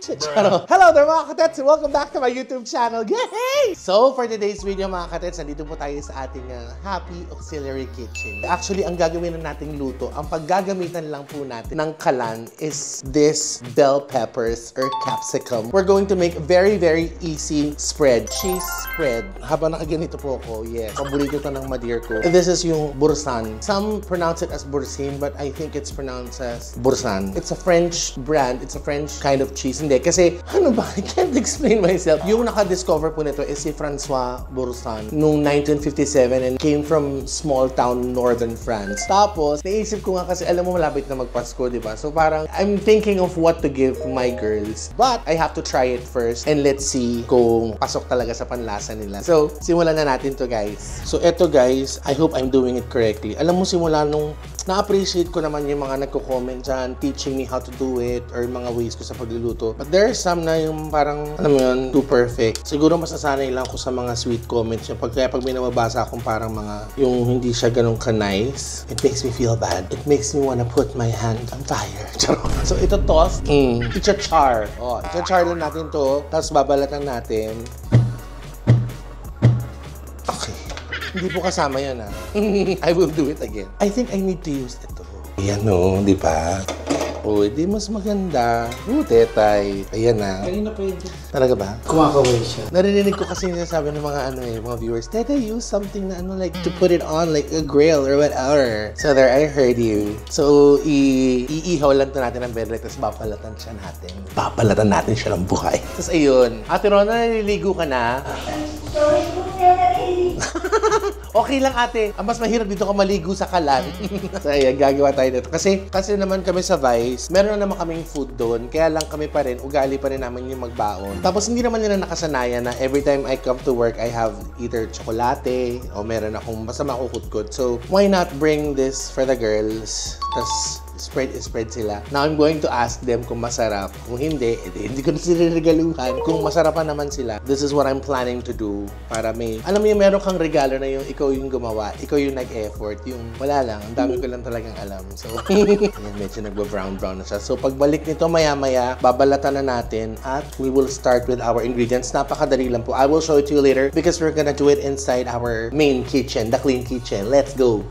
kitchen. Hello there mga katets and welcome back to my YouTube channel. Yay! So for today's video mga katets, nandito po tayo sa ating Happy Auxiliary Kitchen. Actually, ang gagawin na nating luto, ang paggagamitan lang po natin ng kalan is this bell peppers or capsicum. We're going to make a very easy spread. Cheese spread. Habang nakaganito po ako, yes. Paborito to ng madir ko. This is yung bursan. Some pronounce it as bursin, but I think it's pronounced as bursan. It's a French brand. It's a French kind of cheese. Hindi, kasi ano ba? I can't explain myself. Yung naka-discover po nito is si Francois Boursin noong 1957 and came from small town northern France. Tapos, naisip ko nga kasi alam mo malapit na magpasko, di ba? So parang I'm thinking of what to give my girls. But I have to try it first and let's see kung pasok talaga sa panlasa nila. So, simulan na natin to guys. So, eto guys, I hope I'm doing it correctly. Alam mo, simula nung na-appreciate ko naman yung mga nagko-comment dyan, teaching me how to do it, or mga ways ko sa pagluluto. But there are some na yung parang, alam mo yun, too perfect. Siguro masasanay lang ko sa mga sweet comments niya. Kaya pag may nababasa akong parang mga, yung hindi siya ganun ka-nice, it makes me feel bad. It makes me wanna put my hand on fire. So ito toss, icha-char. Oh, icha-char lang natin to, tapos babalatan natin. Hindi po kasama yan I will do it again. I think I need to use ito. Ayan o, di ba? O, di mas maganda. Tetay. Ayan na. Kanina pwede. Talaga ba? Kumakaway siya. Narinig ko kasi sinasabi ng mga mga viewers, Tetay, use something na like to put it on like a grill or whatever. So there, I heard you. So, iihaw lang to natin ng bedrock, tapos papalatan siya natin. Papalatan natin siya ng buhay. Tapos ayun. Ate Rona, naliligo ka na? Sorry po, Okay lang ate. Ang mas mahirap dito ka maligo sa kalan. So ayan, gagawa tayo dito. Kasi naman kami sa Vice, meron na naman kaming food doon. Kaya lang kami pa rin, ugali pa rin namin yung magbaon. Tapos hindi naman nila nakasanayan na every time I come to work, I have either chocolate o meron akong basta makukutkot. So why not bring this for the girls? Tapos spread sila. Now, I'm going to ask them kung masarap. Kung hindi, hindi ko na sila regaluhan. Kung masarapan naman sila, this is what I'm planning to do. Para may, alam mo yung meron kang regalo na yung ikaw yung gumawa, ikaw yung nag-effort, yung wala lang, ang dami ko lang talagang alam. So, ayan, medyo nagba-brown na siya. So, pagbalik nito maya-maya, babalatan na natin at we will start with our ingredients. Napakadali lang po. I will show it to you later because we're gonna do it inside our main kitchen, the clean kitchen. Let's go!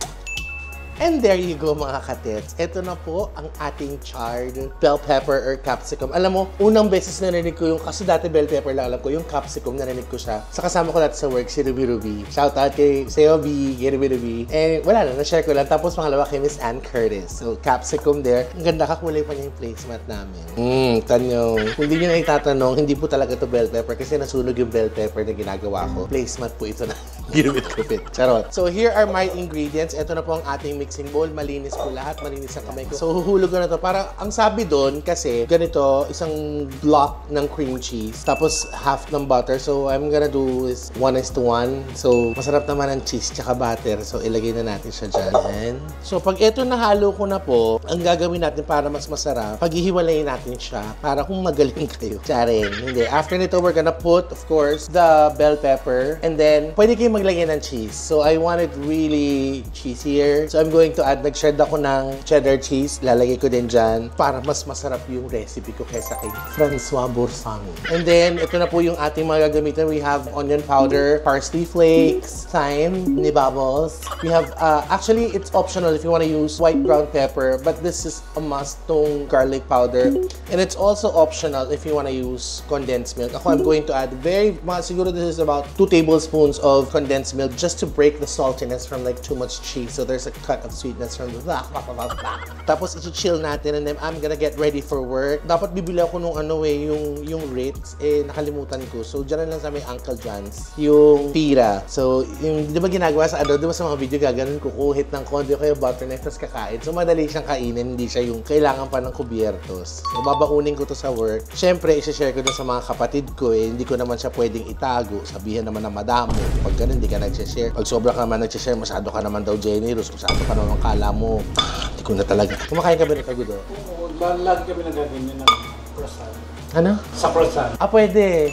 And there you go mga katets. Ito na po ang ating charred bell pepper or capsicum. Alam mo, unang beses narinig ko yung, kasi dati bell pepper lang alam ko, yung capsicum narinig ko siya. Sa kasama ko dati sa work, si Ruby. Shout out kay Seobi, kay Ruby. Eh, wala na, na-share ko lang. Tapos pangalawa kay Miss Ann Curtis. So, capsicum there. Ang ganda, kakulay pa niya yung placemat namin. Tanyo. Kung hindi nyo na itatanong, hindi po talaga to bell pepper kasi nasunog yung bell pepper na ginagawa ko. Placemat po ito na ginumit-kupit. Charot. So, here are my ingredients. Ito na po ang ating mixing bowl. Malinis po lahat. Malinis ang kamay ko. So, huhulog ko na to. Para, ang sabi doon, kasi, ganito, isang block ng cream cheese. Tapos, half ng butter. So, I'm gonna do is 1:1. So, masarap naman ang cheese tsaka butter. So, ilagay na natin siya dyan. So, pag ito nahalo ko na po, ang gagawin natin para mas masarap, paghihiwalayin natin siya para kung magaling kayo. Charing. Hindi. After nito, we're gonna put, of course, the bell pepper. And then, pwede kayo maglagay ng cheese. So, I want it really cheesier. So, I'm going to add, nag-shred ako ng cheddar cheese. Lalagay ko din dyan para mas masarap yung recipe ko kaysa kay Francois Boursin. And then, ito na po yung ating mga gagamitan. We have onion powder, parsley flakes, thyme, ni bubbles. We have, actually, it's optional if you want to use white ground pepper, but this is a must, tong garlic powder. And it's also optional if you want to use condensed milk. Ako, I'm going to add siguro this is about 2 tablespoons of condensed milk just to break the saltiness from like too much cheese. So there's a cut of sweetness from the Tapos i-chill natin and then I'm gonna get ready for work. Dapat bibili ako nung yung Ritz, nakalimutan ko. So dyan lang sa may Uncle John's, yung tira. So yung, di ba ginagawa sa di ba sa mga video gaganon, kukuhit ng konti o kaya butternut tapos kakain. So madali siyang kainin, hindi siya yung kailangan pa ng kubiertos. So babaunin ko to sa work. Siyempre, i-share ko dun sa mga kapatid ko hindi ko naman siya pwedeng itago. Sabihan naman ng madamo. Pag ganun, hindi ka nag-share. Pag sobra ka naman nag-share, masyado ka naman daw generous. Masyado ka naman kala mo. Hindi ko na talaga. Kumakain ka ba ng tagudo? Oo, lagi kami nagaganyan ng croissant. Ano? Sa croissant. Pwede.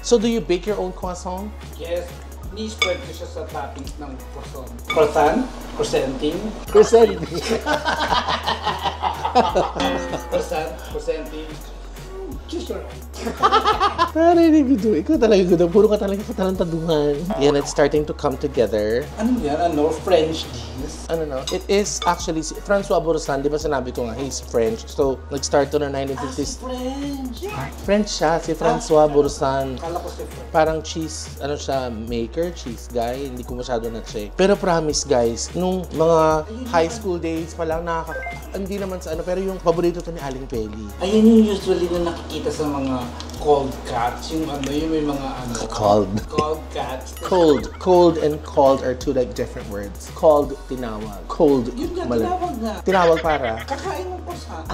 So, do you bake your own croissant? Yes. Ni-spread ko siya sa toppings ng croissant. Croissant? Croissanting? Croissanting. Croissant? Croissanting? Choose your own. Narinig ko. Ikaw talaga good. Puro ka talaga katalantaduhan. Yan, it's starting to come together. Ano yan? Ano? French dish? Ano no? It is actually si Francois Boursin. Di ba sinabi ko nga, he's French. So, nag-start to na 1950s. French! French siya, si Francois Boursin. Kala ko si French. Parang cheese, ano siya, maker, cheese guy. Hindi ko masyado na-check. Pero promise guys, nung mga high school days pa lang, hindi naman sa ano, pero yung paborito to ni Aling Peli. Ayun yung usually na nakikita sa mga cold cuts. Yung ano, yung may mga ano. Cold. Cold cuts. Cold and called are two like different words. Called, tinawag. Cold, Yun nga, mali. tinawag nga. Tinawag para? Kakain mo po sa...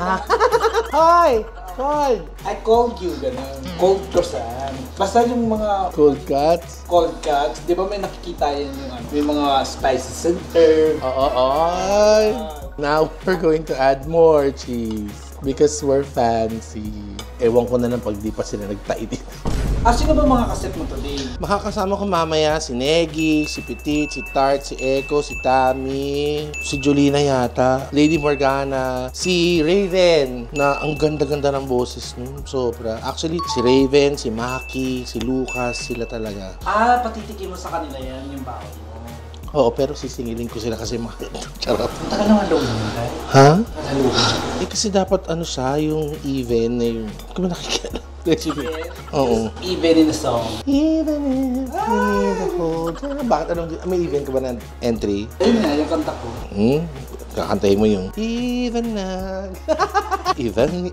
Hi! Cold! I called you, gano'n. Cold croissant. Basta yung mga Cold cuts? cold cuts, di ba may nakikita yan yung ano, may mga spices and herb. Ay! Now we're going to add more cheese because we're fancy. Ewan ko na lang pag di pa sila nagtai dito. Sino ba mga kaset mo today? Makakasama ko mamaya si Negi, si Petit, si Tart, si Echo, si Tammy, si Julina yata, Lady Morgana, si Raven, na ang ganda-ganda ng boses nun, sobra. Actually, si Raven, si Maki, si Lucas, sila talaga. Patitikin mo sa kanila yan, yung baon mo. Oo, pero sisingilin ko sila kasi mahal. Charot. Tagal naman daw mo, Ha? Tagal. Kasi dapat ano siya, yung even na yung... Kung nakikita. Recipe. Oo. Even in the song. Even if you need a hold. Bakit anong... May even ka ba ng entry? Ayun nga, yung kanta ko. Kakantayin mo yung even na. Even.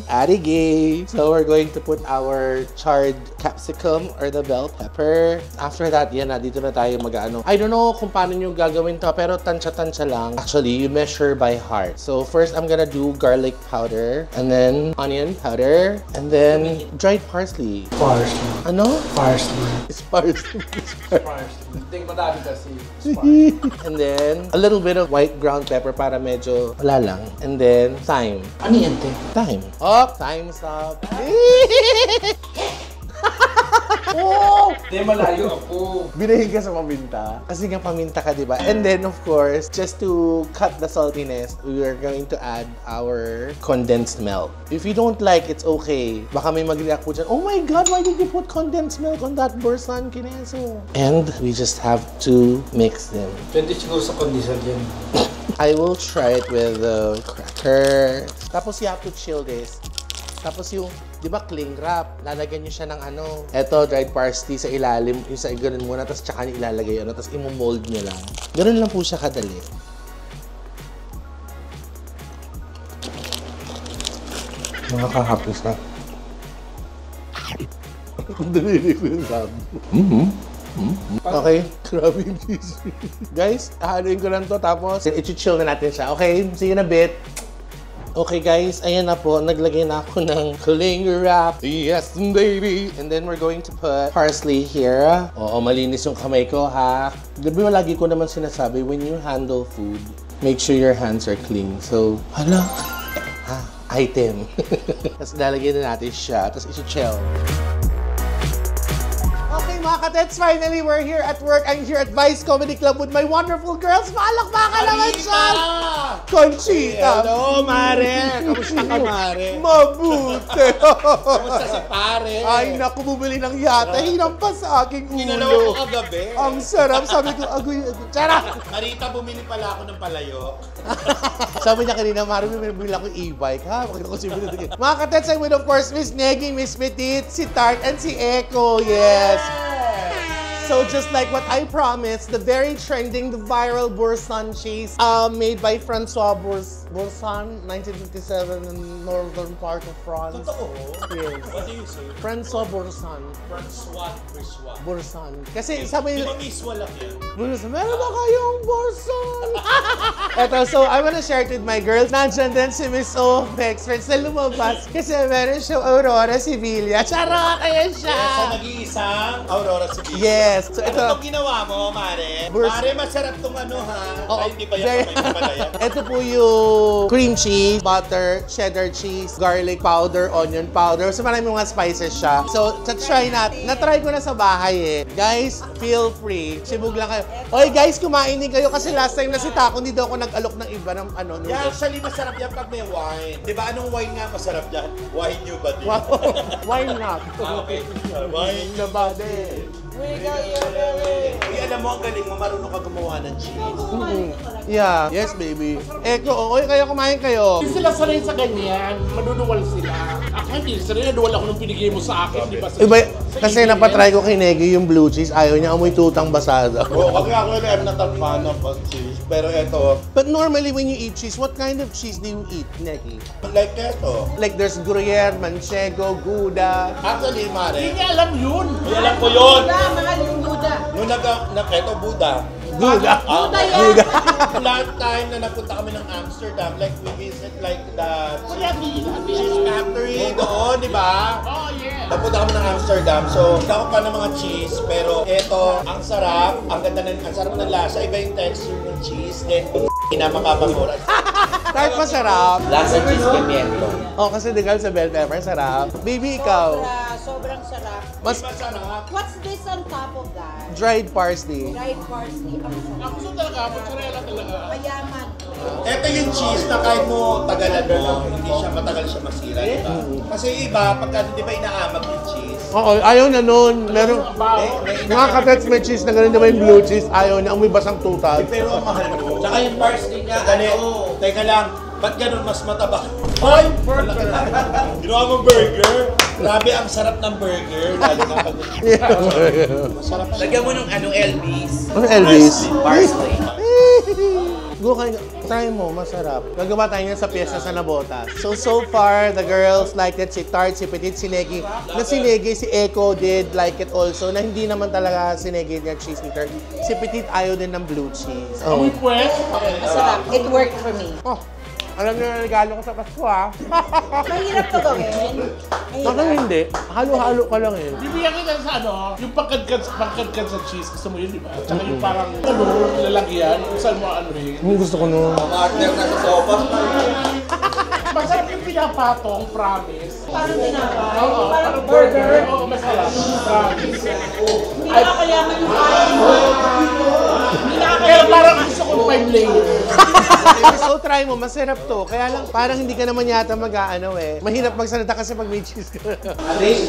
Arigay. So we're going to put our charred capsicum or the bell pepper. After that, yan na. Dito na tayo mag-ano. I don't know kung paano nyo gagawin to, pero tansya-tansya lang. Actually, you measure by heart. So first, I'm gonna do garlic powder. And then onion powder. And then dried parsley. Parsley. Ano? Parsley. It's parsley. Parsley. Hindi ko madami kasi. Parsley. And then, a little bit of white ground pepper para medyo wala lang. And then, thyme. Ano yan, te? Thyme. Up! Time's up. Oh! Hindi, malayo ako. Binahin ka sa paminta. Kasi nga paminta ka, di ba? And then, of course, just to cut the saltiness, we are going to add our condensed milk. If you don't like, it's okay. Baka may mag-react po dyan, oh my God, why did you put condensed milk on that Boursin Kineso? And we just have to mix them. Pwede siguro sa condensed yan. I will try it with the cracker. Tapos you have to chill this. Tapos yung, di ba, cling wrap, lalagyan nyo siya ng ano. Eto, dried parsley sa ilalim, yung sa ganun muna, tapos tsaka nyo ilalagay ano, tapos imo-mold nyo lang. Ganun lang po siya kadali. Nakakahapos na. Dali ko yung sabi. Okay, grabe yung cheese. Guys, hahaluin ko lang to, tapos i-chill na natin siya. Okay, see you in a bit. Okay guys, ayan na po, naglagay na ako ng cling wrap. Yes, baby! And then we're going to put parsley here. Oo, malinis yung kamay ko ha. Gabi lagi ko naman sinasabi, when you handle food, make sure your hands are clean. So, hala, item. Tapos lalagyan na natin siya, tapos isi-chill. Okay mga katets, finally we're here at work. I'm here at Vice Comedy Club with my wonderful girls. Palakpakan naman siya! Conchita! Hello, Mare! Kamusta ka, Mare? Mabuti! Kamusta si Pare? Ay, naku, bumili ng yata. Hinampas sa aking Ginalaw ko ulo. kagabi. Ang sarap. Sabi ko, agoy. Tara! Marita, bumili pala ako ng palayok. Sabi niya kanina, Mari, bumili ako e-bike, ha? Makita ko si Binodin. Mga katets, I'm with, of course, Miss Negi, Miss Petit, si Tart, and si Echo. Yes! So just like what I promised, the very trending, the viral Boursin cheese made by Francois Boursin, 1957 in northern part of France. Totoo? Yes. What do you say? Francois Boursin. Francois Briswa. Boursin. Kasi sabi Di ba miswa lang yan? Boursin, meron ba kayong Boursin? Eto, so I wanna share it with my girls. Nandyan din si Miss O, next friends na lumabas. Kasi meron siyang Aurora Sevilla. Charot! Ayan siya! Sa nag-iisang Aurora Sevilla. Yes. Yes. So, Ano ito. itong ginawa mo, Mare? Burs- Mare, masarap tong ano, ha? Oo, Ay, hindi ba yan? very- Hindi pala yan. Ito po yung cream cheese, butter, cheddar cheese, garlic powder, onion powder. So marami mga spices siya. So, try natin. Na-try ko na sa bahay eh. Guys, feel free. Sibog lang kayo. Oy guys, kumain din kayo kasi last time na si Taco, hindi daw ako nag-alok ng iba ng ano. Yeah, noodles. actually, masarap yan pag may wine. Di ba, anong wine nga masarap dyan? Wine nyo ba din? Wow. Why not? Okay. Wine The body. Uy, alam mo, ang galing mo, marunong ka gumawa ng cheese. Yeah. Yes, baby. Eko, okay kayo, kumain kayo. Hindi sila sanay sa ganyan, maduduwal sila. Ako hindi, sanay naduwal ako nung binigay mo sa akin, di ba? Iba, kasi napatry ko kay Negi yung blue cheese, ayaw niya amoy tutang basada. Oo, kasi ako I'm not a fan of cheese. Pero eto, But normally when you eat cheese, what kind of cheese do you eat, Negi? like eto. Like there's Gruyere, Manchego, Gouda. Actually, Mare, Hindi niya alam yun. hindi alam ko yun. Mahal yung Buddha. Nung eto, Buddha. Gouda. Buddha yan. Gouda. Last time na napunta kami ng Amsterdam, like we visit like the Kaya di, cheese factory doon, di ba? oh yeah. Napunta kami ng Amsterdam, so ako pa ng mga cheese, pero eto, ang sarap, ang ganda ng, ang sarap ng lasa, iba yung texture ng cheese, then makapagmura. Kahit masarap. Lasa cheese pimiento. Oh, kasi di sa bell pepper, sarap. Baby, ikaw. Sobrang sarap. Mas Masarap. What's this on top of that? dried parsley. Dried parsley. Ang sarap. Ang gusto talaga, mozzarella talaga. Mayaman. Ito yung cheese na kahit mo tagalan mo, hindi siya matagal siya masira, di ba? Kasi iba, pagka di ba inaamag yung cheese, Oo, ayaw na nun. Meron, may mga katets may cheese na ganun, di ba yung blue cheese? Ayaw na, amoy basang tutal. pero ang mahal mo. Tsaka yung parsley niya, Dali, ano, teka lang, ba't ganun mas mataba? Ay! Ginawa mong burger? Grabe, ang sarap ng burger. Lalo na pag... Masarap siya. lagyan mo ng Elvis. Ano Elvis? Parsley. Go kayo, try mo, masarap. Gagawa tayo yan sa piyesta sa Nabotas. So far, the girls like it. Si Tart, si Petit, si Negi. Na si Negi, si Echo did like it also. Na hindi naman talaga si Negi niya cheese eater. Si Petit ayaw din ng blue cheese. Oh. Uy, pues. Masarap. It worked for me. Oh, alam niyo na regalo ko sa Pasko ha. Mahirap to gawin. Baka hindi. Halo-halo ka lang eh. Bibigyan kita sa ano, yung pagkadkad sa cheese. Gusto mo yun, di ba? Tsaka yung parang, ano, lalagyan. Saan mo ano rin. Gusto ko nun. Partner na sa sopas. Masarap yung pinapatong, promise. Parang tinapay. Oo, Parang burger. Oo, masarap. Promise. Hindi nakakayaman yung kain mo. Hindi Kaya nakakayaman. parang gusto ko 5 layers. So try mo, masarap to. Kaya lang parang hindi ka naman yata mag-ano eh. Mahirap magsalita kasi pag may cheese ka.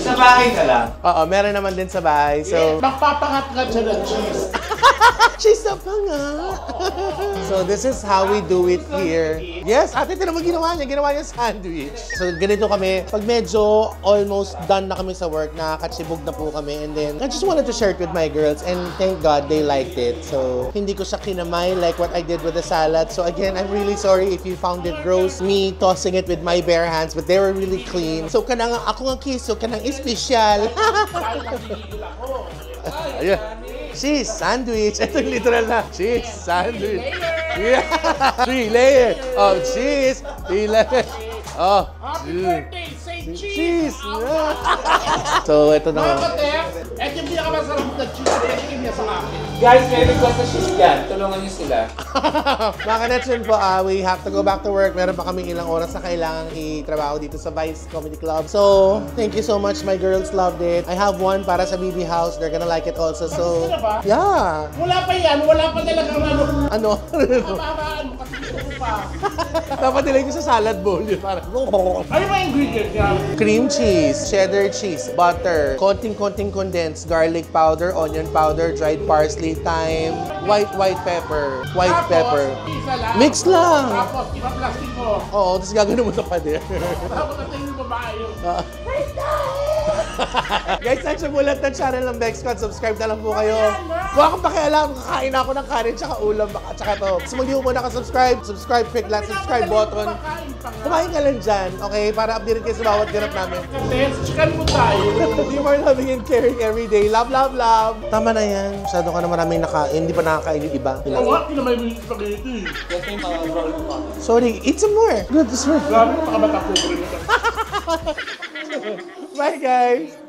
Sa bahay ka lang. Oo, meron naman din sa bahay. So, Magpapangat siya ng cheese. cheese na pa nga. So this is how we do it here. Yes, ate, ito naman ginawa niya. Ginawa niya sandwich. So ganito kami. Pag medyo almost done na kami sa work, nakakatsibog na po kami. And then, I just wanted to share it with my girls. And thank God they liked it. So, hindi ko siya kinamay like what I did with the salad. So again, I'm really sorry if you found it gross. Me tossing it with my bare hands, but they were really clean. So kanang ako nga kiso, kanang espesyal. Dahil nagigigil ako. Ayun. Cheese sandwich. Ito yung literal na cheese sandwich. Yeah. 3 layer of cheese. 3 layer. Oh, Happy birthday! Say cheese! cheese. So, ito na. Mga katep, eto yung pinakamasarap na cheese na pinigil niya sa akin. Guys, may request na cheese yan. Tulungan niyo sila. Mga connection po, we have to go back to work. Meron pa kaming ilang oras na kailangan i-trabaho dito sa Vice Comedy Club. So, thank you so much. My girls loved it. I have one para sa BB House. They're gonna like it also. So, Gusto na ba? yeah. Wala pa yan, wala pa talagang ano. Ano? Mababaan mo kasi gusto ko pa. Dapat nilagay ko sa salad bowl yun. Parang, Ano ba yung ingredient niya? cream cheese, cheddar cheese, butter, konting condensed, garlic powder, onion powder, dried parsley, thyme, white pepper, Tapos, isa lang. Mix lang. Tapos, ipa-plastic mo. Oo, tapos gagawin mo sa pader. Tapos, natin yung babae yun. Guys, sa mulat ng channel ng Bexcon, subscribe na lang po kayo. Kung akong pakialam, kakain ako ng kanin tsaka ulam at tsaka to. So mag-di mo muna subscribe, click that subscribe button. Kumain ka lang dyan, okay? Para updated kayo sa bawat ganap namin. Kasi, chikan mo tayo. You are loving and caring every day. Love, love, love. Tama na yan. Masyado ka na maraming nakain. Hindi pa nakakain yung iba. Oo nga, kinamay mo yung spaghetti. Kasi yung mga roll mo. Sorry, eat some more. Good, this one. Grabe, makabata po rin ito. Bye, guys.